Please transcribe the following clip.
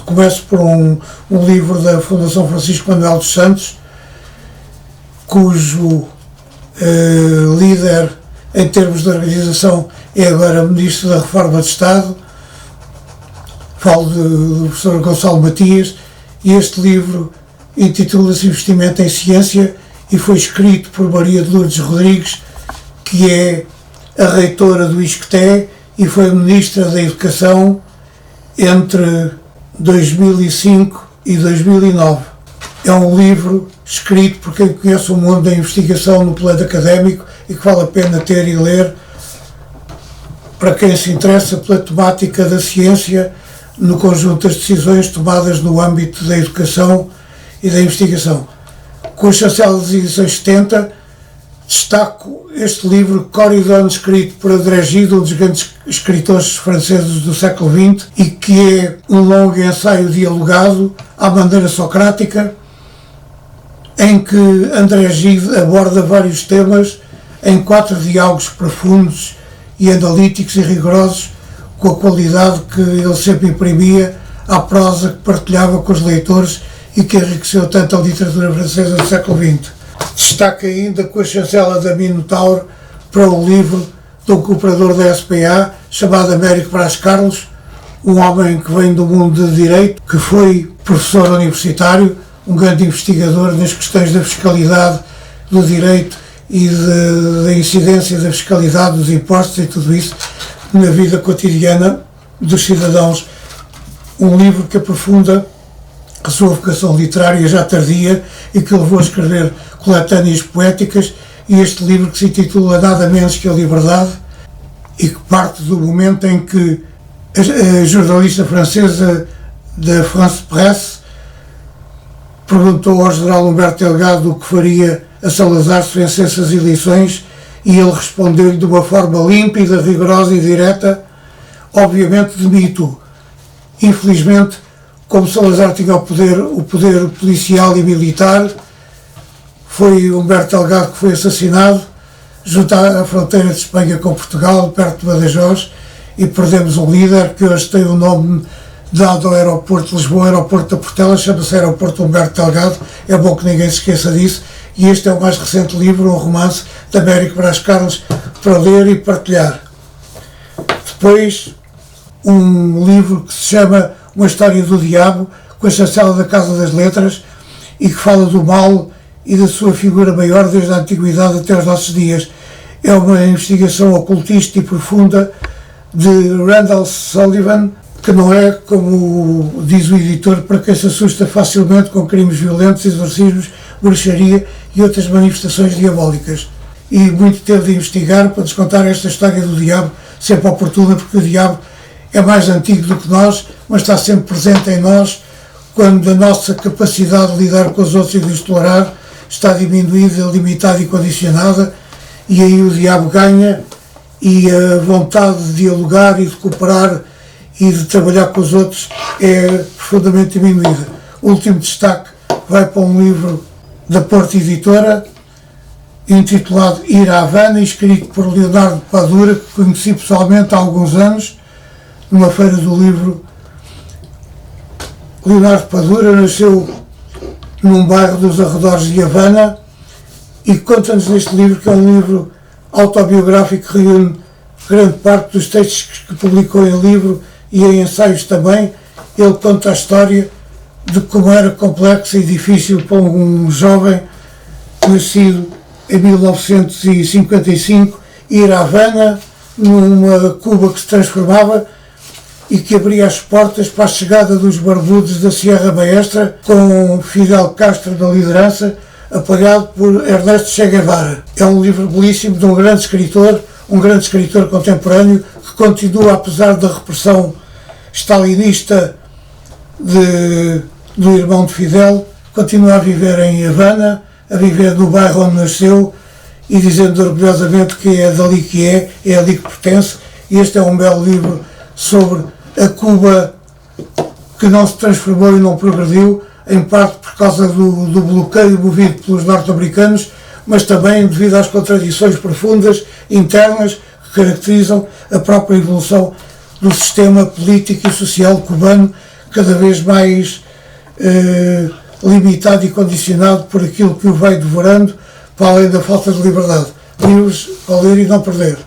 Começo por um livro da Fundação Francisco Manuel dos Santos, cujo líder em termos de organização é agora Ministro da Reforma de Estado. Falo do professor Gonçalo Matias, e este livro intitula-se Investimento em Ciência e foi escrito por Maria de Lourdes Rodrigues, que é a reitora do ISCTE e foi Ministra da Educação entre 2005 e 2009. É um livro escrito por quem conhece o mundo da investigação no plano académico e que vale a pena ter e ler para quem se interessa pela temática da ciência no conjunto das decisões tomadas no âmbito da educação e da investigação. Com a chancela das edições 70, destaco este livro Corydon, escrito por André Gide, um dos grandes escritores franceses do século XX, e que é um longo ensaio dialogado à maneira socrática, em que André Gide aborda vários temas em 4 diálogos profundos e analíticos e rigorosos, com a qualidade que ele sempre imprimia à prosa que partilhava com os leitores e que enriqueceu tanto a literatura francesa do século XX. Destaca ainda com a chancela da Minotauro para o livro de um cooperador da SPA chamado Américo Brás Carlos, um homem que vem do mundo de Direito, que foi professor universitário, um grande investigador nas questões da fiscalidade, do direito e da incidência da fiscalidade, dos impostos e tudo isso na vida cotidiana dos cidadãos. Um livro que aprofunda a sua vocação literária já tardia e que levou a escrever coletâneas poéticas, e este livro que se intitula Nada Menos que a Liberdade, e que parte do momento em que a jornalista francesa da France Presse perguntou ao general Humberto Delgado o que faria a Salazar se vencesse as eleições, e ele respondeu-lhe de uma forma límpida, rigorosa e direta: obviamente demito. Infelizmente, como Salazar tinha o poder policial e militar, foi Humberto Delgado que foi assassinado junto à fronteira de Espanha com Portugal, perto de Badajoz, e perdemos um líder que hoje tem o nome dado ao aeroporto de Lisboa, aeroporto da Portela, chama-se Aeroporto Humberto Delgado. É bom que ninguém se esqueça disso, e este é o mais recente livro, um romance de Américo Brás Carlos, para ler e partilhar. Depois, um livro que se chama Uma História do Diabo, com a chancela da Casa das Letras, e que fala do mal e da sua figura maior desde a antiguidade até os nossos dias. É uma investigação ocultista e profunda de Randall Sullivan, que não é, como diz o editor, para quem se assusta facilmente com crimes violentos, exorcismos, bruxaria e outras manifestações diabólicas. E muito teve de investigar para nos contar esta história do diabo, sempre oportuna, porque o diabo é mais antigo do que nós, mas está sempre presente em nós quando a nossa capacidade de lidar com os outros e de os tolerar está diminuída, limitada e condicionada, e aí o diabo ganha, e a vontade de dialogar e de cooperar e de trabalhar com os outros é profundamente diminuída. O último destaque vai para um livro da Porta Editora, intitulado Ir a Havana, escrito por Leonardo Padura, que conheci pessoalmente há alguns anos, numa feira do livro. Leonardo Padura nasceu num bairro dos arredores de Havana e conta-nos neste livro, que é um livro autobiográfico que reúne grande parte dos textos que publicou em livro e em ensaios também. Ele conta a história de como era complexa e difícil para um jovem nascido em 1955 ir a Havana, numa Cuba que se transformava e que abria as portas para a chegada dos barbudos da Sierra Maestra, com Fidel Castro na liderança, apoiado por Ernesto Che Guevara. É um livro belíssimo de um grande escritor contemporâneo, que continua, apesar da repressão stalinista do irmão de Fidel, continua a viver em Havana, a viver no bairro onde nasceu e dizendo orgulhosamente que é dali que é ali que pertence. E este é um belo livro sobre a Cuba que não se transformou e não progrediu, em parte por causa do bloqueio movido pelos norte-americanos, mas também devido às contradições profundas internas que caracterizam a própria evolução do sistema político e social cubano, cada vez mais limitado e condicionado por aquilo que o vai devorando, para além da falta de liberdade. Livros ao ler e não perder.